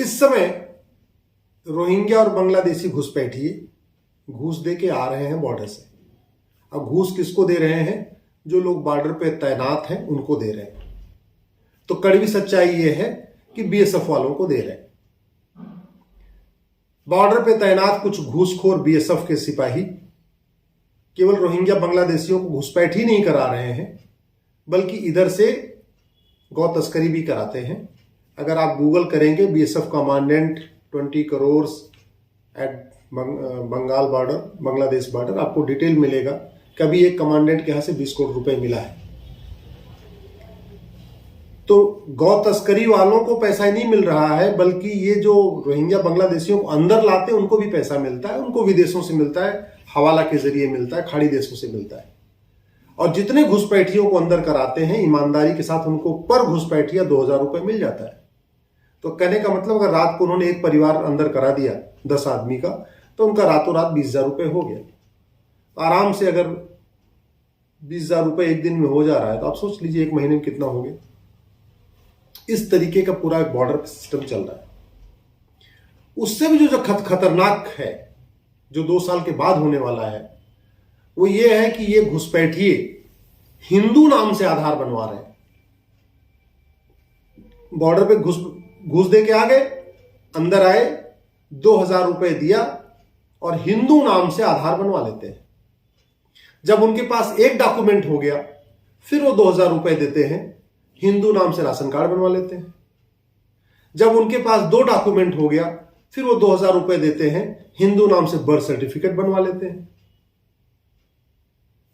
इस समय रोहिंग्या और बांग्लादेशी घुसपैठिए घूस दे के आ रहे हैं बॉर्डर से। अब घूस किसको दे रहे हैं? जो लोग बॉर्डर पे तैनात हैं उनको दे रहे हैं। तो कड़वी सच्चाई यह है कि बीएसएफ वालों को दे रहे हैं। बॉर्डर पे तैनात कुछ घूसखोर बीएसएफ के सिपाही केवल रोहिंग्या बांग्लादेशियों को घुसपैठ ही नहीं करा रहे हैं, बल्कि इधर से गौ तस्करी भी कराते हैं। अगर आप गूगल करेंगे BSF commandant 20 crore at Bengal border, Bangladesh border, आपको डिटेल मिलेगा। कभी एक कमांडेंट के यहां से 20 करोड़ रुपए मिला है। तो गौ तस्करी वालों को पैसा ही नहीं मिल रहा है, बल्कि ये जो रोहिंग्या बांग्लादेशियों को अंदर लाते हैं उनको भी पैसा मिलता है। उनको विदेशों से मिलता है, हवाला के जरिए मिलता है, खाड़ी देशों से मिलता है। और जितने घुसपैठियों को अंदर कराते हैं ईमानदारी के साथ उनको पर घुसपैठिया 2000 रुपए मिल जाता है। तो कहने का मतलब अगर रात को उन्होंने एक परिवार अंदर करा दिया 10 आदमी का, तो उनका रातों रात 20,000 रुपए हो गया। तो आराम से अगर 20,000 रुपए एक दिन में हो जा रहा है तो आप सोच लीजिए एक महीने में कितना हो गया। इस तरीके का पूरा बॉर्डर सिस्टम चल रहा है। उससे भी जो खतरनाक है, जो 2 साल के बाद होने वाला है, वो ये है कि ये घुसपैठिए हिंदू नाम से आधार बनवा रहे हैं। बॉर्डर पे घुस दे के आ गए, अंदर आए, 2,000 रुपए दिया और हिंदू नाम से आधार बनवा लेते हैं। जब उनके पास एक डॉक्यूमेंट हो गया, फिर वो 2,000 रुपए देते हैं, हिंदू नाम से राशन कार्ड बनवा लेते हैं। जब उनके पास 2 डॉक्यूमेंट हो गया, फिर वो 2,000 रुपए देते हैं, हिंदू नाम से बर्थ सर्टिफिकेट बनवा लेते हैं।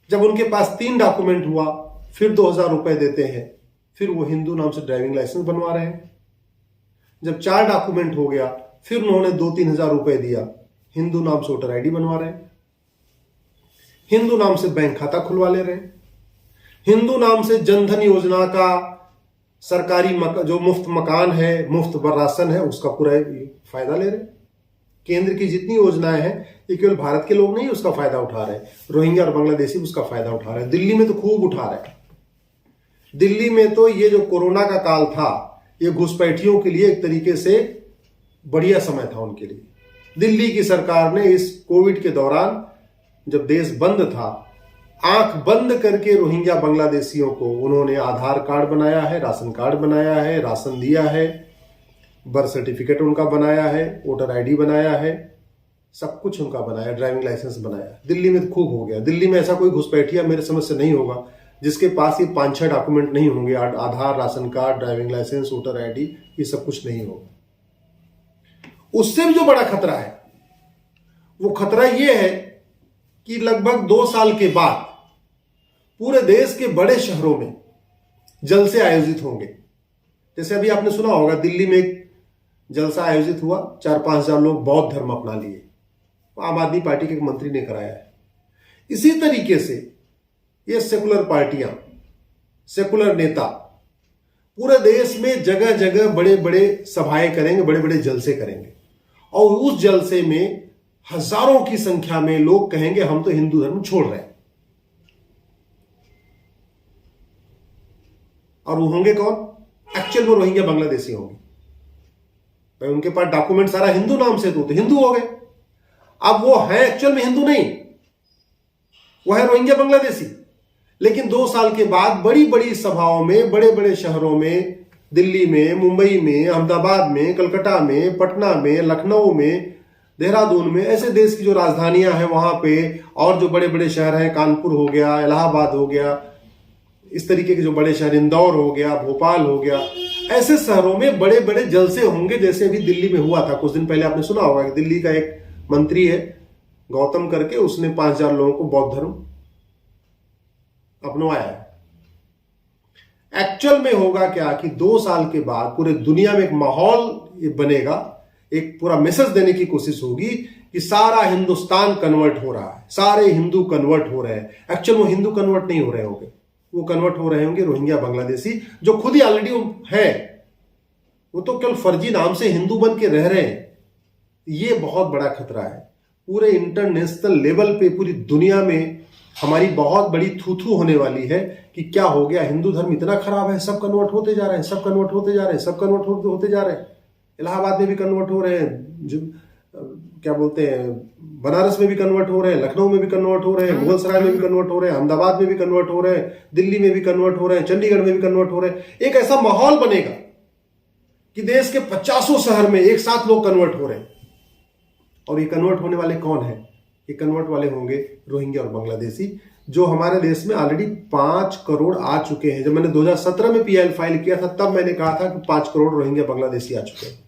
जब उनके पास 3 डॉक्यूमेंट हुआ, फिर 2,000 रुपए देते हैं, फिर वो हिंदू नाम से ड्राइविंग लाइसेंस बनवा रहे हैं। जब 4 डॉक्यूमेंट हो गया, फिर उन्होंने 2-3 हजार रुपए दिया, हिंदू नाम से वोटर आईडी बनवा रहे हैं, हिंदू नाम से बैंक खाता खुलवा ले रहे हैं, हिंदू नाम से जनधन योजना का सरकारी जो मुफ्त मकान है, मुफ्त राशन है, उसका पूरा फायदा ले रहे हैं। केंद्र की जितनी योजनाएं हैं ये केवल भारत के लोग नहीं उसका फायदा उठा रहे हैं, रोहिंग्या और बांग्लादेशी उसका फायदा उठा रहे हैं। दिल्ली में तो खूब उठा रहे हैं। दिल्ली में तो ये जो कोरोना का काल था, ये घुसपैठियों के लिए एक तरीके से बढ़िया समय था उनके लिए। दिल्ली की सरकार ने इस कोविड के दौरान जब देश बंद था, आंख बंद करके रोहिंग्या बांग्लादेशियों को उन्होंने आधार कार्ड बनाया है, राशन कार्ड बनाया है, राशन दिया है, बर्थ सर्टिफिकेट उनका बनाया है, वोटर आईडी बनाया है, सब कुछ उनका बनाया, ड्राइविंग लाइसेंस बनाया। दिल्ली में तो खूब हो गया। दिल्ली में ऐसा कोई घुसपैठिया मेरे समझ से नहीं होगा जिसके पास ये 5-6 डॉक्यूमेंट नहीं होंगे, Aadhaar, ration card, driving licence, voter ID, ये सब कुछ नहीं होगा। उससे भी जो बड़ा खतरा है, वो खतरा ये है कि लगभग 2 साल के बाद पूरे देश के बड़े शहरों में जलसे आयोजित होंगे। जैसे अभी आपने सुना होगा दिल्ली में एक जलसा आयोजित हुआ, 4-5 हजार लोग बौद्ध धर्म अपना लिए, आम आदमी पार्टी के एक मंत्री ने कराया है। इसी तरीके से ये सेकुलर पार्टियां, सेकुलर नेता पूरे देश में जगह जगह बड़े बड़े सभाएं करेंगे, बड़े बड़े जलसे करेंगे, और उस जलसे में हजारों की संख्या में लोग कहेंगे हम तो हिंदू धर्म छोड़ रहे हैं। और वो होंगे कौन? एक्चुअल में रोहिंग्या बांग्लादेशी होंगे। भाई उनके पास डॉक्यूमेंट सारा हिंदू नाम से तो हिंदू हो गए। अब वो है एक्चुअल में हिंदू नहीं, वो है रोहिंग्या बांग्लादेशी। लेकिन 2 साल के बाद बड़ी बड़ी सभाओं में, बड़े बड़े शहरों में, दिल्ली में, मुंबई में, अहमदाबाद में, कलकत्ता में, पटना में, लखनऊ में, देहरादून में, ऐसे देश की जो राजधानियां हैं वहां पे, और जो बड़े बड़े शहर हैं, कानपुर हो गया, इलाहाबाद हो गया, इस तरीके के जो बड़े शहर, इंदौर हो गया, भोपाल हो गया, ऐसे शहरों में बड़े बड़े जलसे होंगे। जैसे अभी दिल्ली में हुआ था कुछ दिन पहले, आपने सुना होगा कि दिल्ली का एक मंत्री है गौतम करके, उसने 5,000 लोगों को बौद्ध धर्म अपनवाया है। एक्चुअल में होगा क्या कि 2 साल के बाद पूरे दुनिया में एक माहौल बनेगा, एक पूरा मैसेज देने की कोशिश होगी कि सारा हिंदुस्तान कन्वर्ट हो रहा है, सारे हिंदू कन्वर्ट हो रहे हैं। एक्चुअल वो हिंदू कन्वर्ट नहीं हो रहे होंगे, वो कन्वर्ट हो रहे होंगे रोहिंग्या बांग्लादेशी, जो खुद ही ऑलरेडी है, वो तो केवल फर्जी नाम से हिंदू बन के रह रहे हैं। ये बहुत बड़ा खतरा है। पूरे इंटरनेशनल लेवल पे पूरी दुनिया में हमारी बहुत बड़ी थू-थू होने वाली है कि क्या हो गया, हिंदू धर्म इतना खराब है, सब कन्वर्ट होते जा रहे हैं, सब कन्वर्ट होते जा रहे हैं, सब कन्वर्ट होते जा रहे हैं। इलाहाबाद में भी कन्वर्ट हो रहे हैं, जो क्या बोलते हैं, बनारस में भी कन्वर्ट हो रहे हैं, लखनऊ में भी कन्वर्ट हो रहे हैं, मुगलसराय में भी कन्वर्ट हो रहे हैं, अहमदाबाद में भी कन्वर्ट हो रहे हैं, दिल्ली में भी कन्वर्ट हो रहे हैं, चंडीगढ़ में भी कन्वर्ट हो रहे हैं। एक ऐसा माहौल बनेगा कि देश के 50 शहर में एक साथ लोग कन्वर्ट हो रहे हैं। और ये कन्वर्ट होने वाले कौन है? ये कन्वर्ट वाले होंगे रोहिंग्या और बांग्लादेशी, जो हमारे देश में ऑलरेडी 5 करोड़ आ चुके हैं। जब मैंने 2017 में पीआईएल फाइल किया था तब मैंने कहा था कि 5 करोड़ रोहिंग्या बांग्लादेशी आ चुके हैं।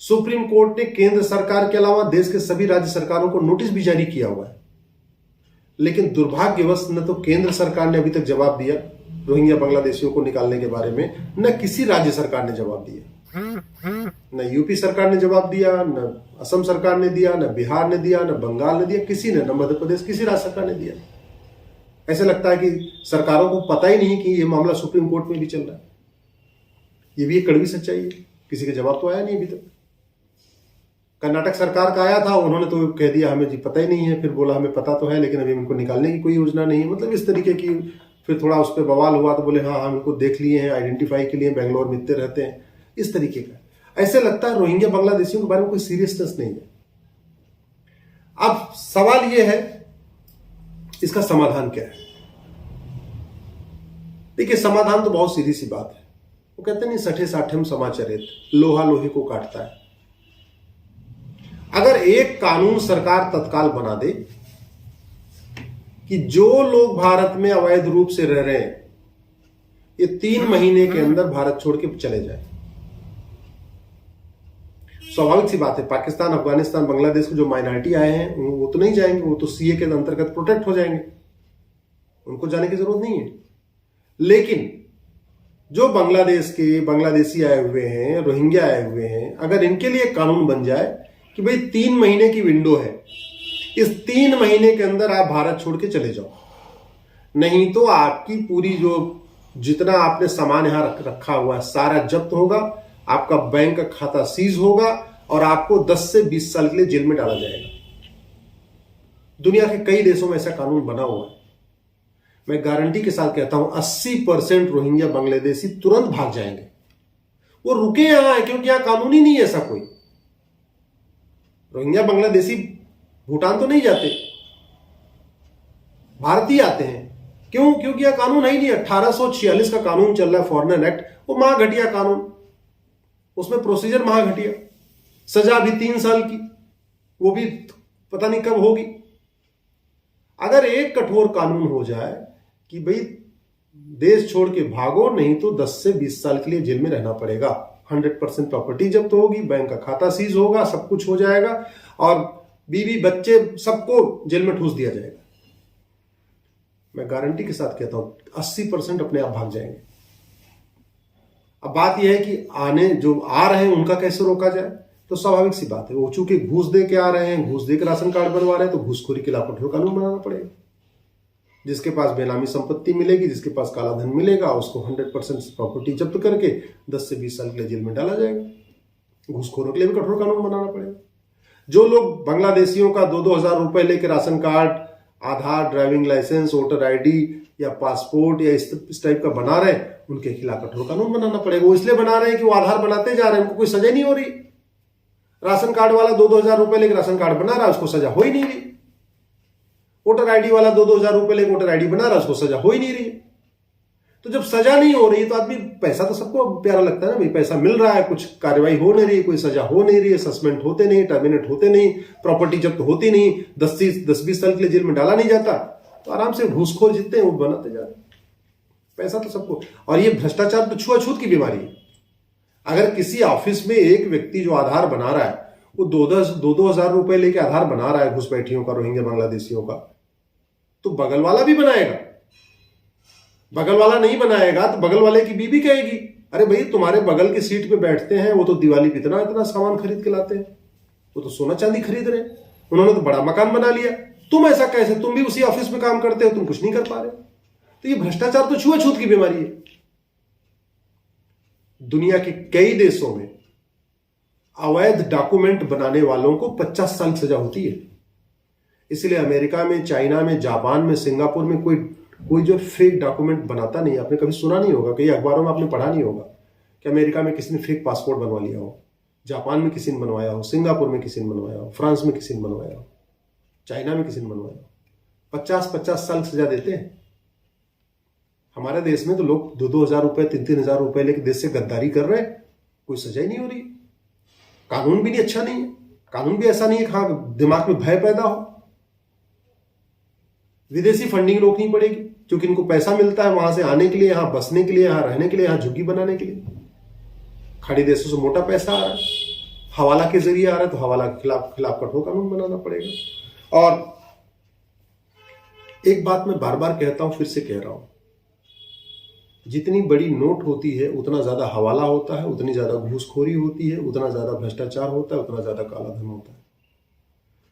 सुप्रीम कोर्ट ने केंद्र सरकार के अलावा देश के सभी राज्य सरकारों को नोटिस भी जारी किया हुआ है, लेकिन दुर्भाग्यवश न तो केंद्र सरकार ने अभी तक जवाब दिया रोहिंग्या बांग्लादेशियों को निकालने के बारे में, न किसी राज्य सरकार ने जवाब दिया। न यूपी सरकार ने जवाब दिया, न असम सरकार ने दिया, न बिहार ने दिया, न बंगाल ने दिया, किसी ने, न मध्य प्रदेश, किसी राज्य सरकार ने दिया। ऐसे लगता है कि सरकारों को पता ही नहीं कि यह मामला सुप्रीम कोर्ट में भी चल रहा है। यह भी एक कड़वी सच्चाई है, किसी का जवाब तो आया नहीं अभी तक। कर्नाटक सरकार का आया था, उन्होंने तो कह दिया हमें जी पता ही नहीं है, फिर बोला हमें पता तो है लेकिन अभी इनको निकालने की कोई योजना नहीं है, मतलब इस तरीके की। फिर थोड़ा उस पर बवाल हुआ तो बोले हाँ हम इनको देख लिए हैं, आइडेंटिफाई के लिए, बेंगलोर में इतने रहते हैं, इस तरीके का। ऐसे लगता है रोहिंग्या बांग्लादेशियों के बारे में कोई सीरियसनेस नहीं है। अब सवाल यह है इसका समाधान क्या है? देखिए समाधान तो बहुत सीधी सी बात है। वो कहते नहीं सठे साठम समाचरित, लोहा लोहे को काटता है। अगर एक कानून सरकार तत्काल बना दे कि जो लोग भारत में अवैध रूप से रह रहे हैं ये 3 महीने के अंदर भारत छोड़ के चले जाए। स्वाभाविक सी बात है, पाकिस्तान, अफगानिस्तान, बांग्लादेश के जो माइनॉरिटी आए हैं वो तो नहीं जाएंगे, वो तो सीए के अंतर्गत प्रोटेक्ट हो जाएंगे, उनको जाने की जरूरत नहीं है। लेकिन जो बांग्लादेशी आए हुए हैं, रोहिंग्या आए हुए हैं, अगर इनके लिए कानून बन जाए कि भाई 3 महीने की विंडो है, इस 3 महीने के अंदर आप भारत छोड़ के चले जाओ, नहीं तो आपकी पूरी जो जितना आपने सामान यहां रखा हुआ है सारा जब्त होगा, आपका बैंक का खाता सीज होगा और आपको 10 से 20 साल के लिए जेल में डाला जाएगा। दुनिया के कई देशों में ऐसा कानून बना हुआ है। मैं गारंटी के साथ कहता हूं 80% रोहिंग्या बांग्लादेशी तुरंत भाग जाएंगे। वो रुके यहां है क्योंकि यहां कानून ही नहीं है ऐसा कोई। रोहिंग्या बांग्लादेशी भूटान तो नहीं जाते, भारत ही आते हैं। क्यों? क्योंकि यह कानून है ही नहीं। 1846 का कानून चल रहा है, फॉरेनर एक्ट, वो महाघटिया कानून, उसमें प्रोसीजर महाघटिया, सजा भी 3 साल की, वो भी पता नहीं कब होगी। अगर एक कठोर कानून हो जाए कि भाई देश छोड़ के भागो, नहीं तो 10 से 20 साल के लिए जेल में रहना पड़ेगा, 100% प्रॉपर्टी जब्त होगी, बैंक का खाता सीज होगा, सब कुछ हो जाएगा और बीवी बच्चे सबको जेल में ठूस दिया जाएगा, मैं गारंटी के साथ कहता हूं 80% अपने आप भाग जाएंगे। अब बात यह है कि जो आ रहे हैं उनका कैसे रोका जाए? तो स्वाभाविक सी बात है, वो चूंकि घूस दे के आ रहे हैं, घूस दे के राशन कार्ड बनवा रहे हैं, तो घूसखोरी के खिलाफ कठोर कानून बनाना पड़ेगा। जिसके पास बेनामी संपत्ति मिलेगी, जिसके पास काला धन मिलेगा, उसको 100% प्रॉपर्टी जब्त करके 10 से 20 साल के लिए जेल में डाला जाएगा। घूसखोरों के लिए भी कठोर कानून बनाना पड़ेगा। जो लोग बांग्लादेशियों का 2-2 हजार रुपए लेके राशन कार्ड, आधार, ड्राइविंग लाइसेंस, वोटर आईडी या पासपोर्ट या इस टाइप का बना रहे हैं, उनके खिलाफ कठोर कानून बनाना पड़ेगा। वो इसलिए बना रहे हैं कि वो आधार बनाते जा रहे हैं, उनको कोई सजा नहीं हो रही। राशन कार्ड वाला 2-2 हजार रुपए लेके राशन कार्ड बना रहा है, उसको सजा हो ही नहीं रही। वोटर आईडी वाला 2-2 हजार रुपए लेके वोटर आईडी बना रहा है, उसको सजा हो ही नहीं रही। तो जब सजा नहीं हो रही तो आदमी, पैसा तो सबको प्यारा लगता है ना भाई, पैसा मिल रहा है, कुछ कार्रवाई हो नहीं रही, कोई सजा हो नहीं रही है, सस्पेंड होते नहीं, टर्मिनेट होते नहीं, प्रॉपर्टी जब्त होती नहीं, 10-20 साल के लिए जेल में डाला नहीं जाता, तो आराम से घूसखोर जितने हैं वो बनाते जा रहे, पैसा तो सबको। और ये भ्रष्टाचार तो छुआछूत की बीमारी है। अगर किसी ऑफिस में एक व्यक्ति जो आधार बना रहा है, वो 2-2 हजार रुपए लेके आधार बना रहा है घुसपैठियों का, रोहिंग्या बांग्लादेशियों का, तो बगल वाला भी बनाएगा। बगल वाला नहीं बनाएगा तो बगल वाले की बीवी कहेगी, अरे भाई तुम्हारे बगल की सीट पे बैठते हैं, वो तो दिवाली पे इतना इतना सामान खरीद के लाते हैं, वो तो सोना चांदी खरीद रहे हैं, उन्होंने तो बड़ा मकान बना लिया, तुम ऐसा कैसे? तुम भी उसी ऑफिस में काम करते हो, तुम कुछ नहीं कर पा रहे। तो ये भ्रष्टाचार तो छुआछूत की बीमारी है। दुनिया के कई देशों में अवैध डॉक्यूमेंट बनाने वालों को 50 साल सजा होती है। इसलिए अमेरिका में, चाइना में, जापान में, सिंगापुर में कोई जो फेक डॉक्यूमेंट बनाता नहीं, आपने कभी सुना नहीं होगा, कई अखबारों में आपने पढ़ा नहीं होगा कि अमेरिका में किसी ने फेक पासपोर्ट बनवा लिया हो, जापान में किसी ने बनवाया हो, सिंगापुर में किसी ने बनवाया हो, फ्रांस में किसी ने बनवाया हो, चाइना में किसी ने बनवाया हो। 50-50 साल सजा देते हैं। हमारे देश में तो लोग 2-2 हजार रुपए 3-3 हजार रुपए लेके देश से गद्दारी कर रहे हैं, कोई सजा ही नहीं हो रही। कानून भी नहीं अच्छा नहीं है, कानून भी ऐसा नहीं है कि हाँ दिमाग में भय पैदा हो। विदेशी फंडिंग रोकनी पड़ेगी, क्योंकि इनको पैसा मिलता है वहां से आने के लिए, यहां बसने के लिए, यहां रहने के लिए, यहां झुग्गी बनाने के लिए। खाड़ी देशों से मोटा पैसा आ रहा है, हवाला के जरिए आ रहा है, तो हवाला के खिलाफ कठोर कानून बनाना पड़ेगा। और एक बात मैं बार बार कहता हूं, फिर से कह रहा हूं, जितनी बड़ी नोट होती है उतना ज्यादा हवाला होता है, उतनी ज्यादा घूसखोरी होती है, उतना ज्यादा भ्रष्टाचार होता है, उतना ज्यादा काला धन होता है।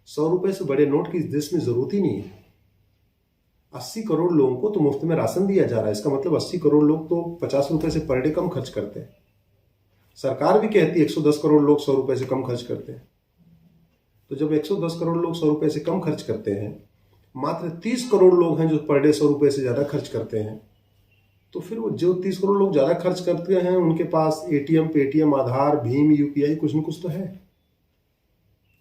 100 रुपए से बड़े नोट की इस देश में जरूरत ही नहीं है। 80 करोड़ लोगों को तो मुफ्त में राशन दिया जा रहा है, इसका मतलब 80 करोड़ लोग तो 50 रुपए से पर डे कम खर्च करते हैं। सरकार भी कहती है 110 करोड़ लोग 100 रुपए से कम खर्च करते हैं। तो जब 110 करोड़ लोग 100 रुपए से कम खर्च करते हैं, मात्र 30 करोड़ लोग हैं जो पर डे 100 रुपए से ज्यादा खर्च करते हैं, तो फिर वो जो 30 करोड़ लोग ज्यादा खर्च करते हैं उनके पास एटीएम, पेटीएम, आधार, भीम, यूपीआई कुछ न कुछ तो है।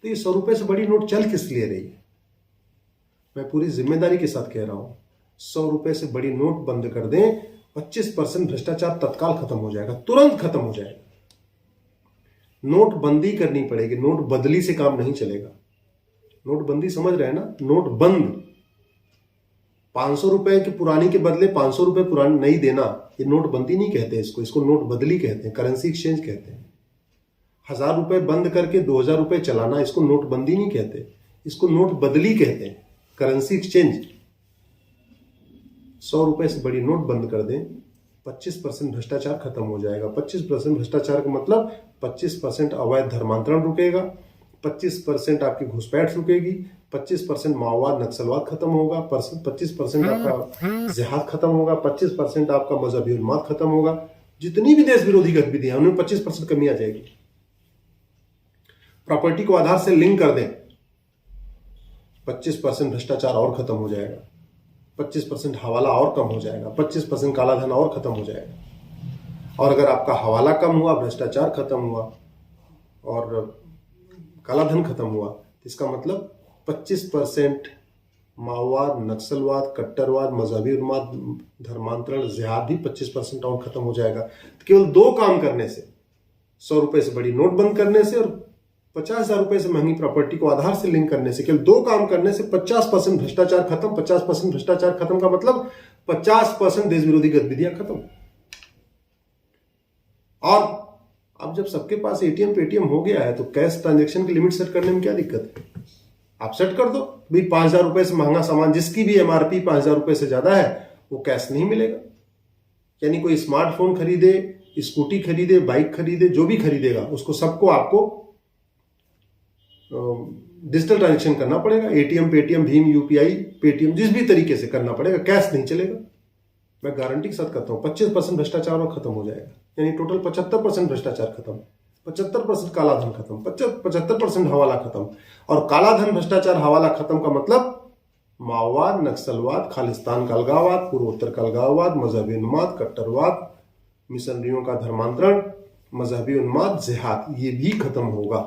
तो ये 100 रुपए से बड़ी नोट चल किस लिए रही है? मैं पूरी जिम्मेदारी के साथ कह रहा हूं, 100 रुपए से बड़ी नोट बंद कर दें, 25% भ्रष्टाचार तत्काल खत्म हो जाएगा, तुरंत खत्म हो जाएगा। नोट बंदी करनी पड़ेगी, नोट बदली से काम नहीं चलेगा। नोट बंदी समझ रहे हैं ना? नोट बंद। 500 रुपए की पुरानी के बदले 500 रुपए पुरानी नहीं देना, ये नोट बंदी नहीं कहते इसको नोट बदली कहते हैं, करेंसी एक्सचेंज कहते हैं। 1000 रुपए बंद करके 2000 रुपए चलाना, इसको नोट बंदी नहीं कहते, इसको नोट बदली कहते हैं, करेंसी एक्सचेंज। 100 रुपए से बड़ी नोट बंद कर दें, 25% भ्रष्टाचार खत्म हो जाएगा। 25% भ्रष्टाचार का मतलब 25% अवैध धर्मांतरण रुकेगा, 25% आपकी घुसपैठ रुकेगी, 25% माओवाद नक्सलवाद खत्म होगा, 25% आपका जिहाद खत्म होगा, 25% आपका मजहबी उन्माद खत्म होगा। जितनी भी देश विरोधी गतिविधियां उनमें 25% कमी आ जाएगी। प्रॉपर्टी को आधार से लिंक कर दें, 25% भ्रष्टाचार और खत्म हो जाएगा, 25% हवाला और कम हो जाएगा, 25% काला धन और खत्म हो जाएगा। और अगर आपका हवाला कम हुआ, भ्रष्टाचार खत्म हुआ और काला धन खत्म हुआ, तो इसका मतलब 25% माओवाद, नक्सलवाद, कट्टरवाद, मजहबी उन्माद, धर्मांतरण, जिहाद भी 25% और खत्म हो जाएगा। तो केवल 2 काम करने से, 100 रुपए से बड़ी नोट बंद करने से और 50,000 रुपए से महंगी प्रॉपर्टी को आधार से लिंक करने से, केवल 2 काम करने से 50% भ्रष्टाचार खत्म। 50% भ्रष्टाचार खत्म का मतलब 50% देश विरोधी गतिविधियां खत्म। और अब जब सबके पास एटीएम, पेटीएम हो गया है, तो कैश ट्रांजैक्शन की लिमिट सेट करने में क्या दिक्कत है? आप सेट कर दो भाई, 5,000 रुपए से महंगा सामान जिसकी भी एमआरपी 5,000 रुपए से ज्यादा है वो कैश नहीं मिलेगा। यानी कोई स्मार्टफोन खरीदे, स्कूटी खरीदे, बाइक खरीदे, जो भी खरीदेगा उसको सबको आपको डिजिटल ट्रांजैक्शन करना पड़ेगा। ATM, Paytm, Bhim, UPI, Paytm, जिस भी तरीके से करना पड़ेगा, कैश नहीं चलेगा। मैं गारंटी के साथ कहता हूं 25% भ्रष्टाचार और खत्म हो जाएगा। यानी टोटल 75% भ्रष्टाचार खत्म, 75% काला धन खत्म, 75% हवाला खत्म। और काला धन, भ्रष्टाचार, हवाला खत्म का मतलब माओवाद, नक्सलवाद, खालिस्तान का अलगाववाद, पूर्वोत्तर का अलगाववाद, मजहबी उन्माद, कट्टरवाद, मिशनरियों का धर्मांतरण, मजहबी उन्माद, जिहाद, ये भी खत्म होगा।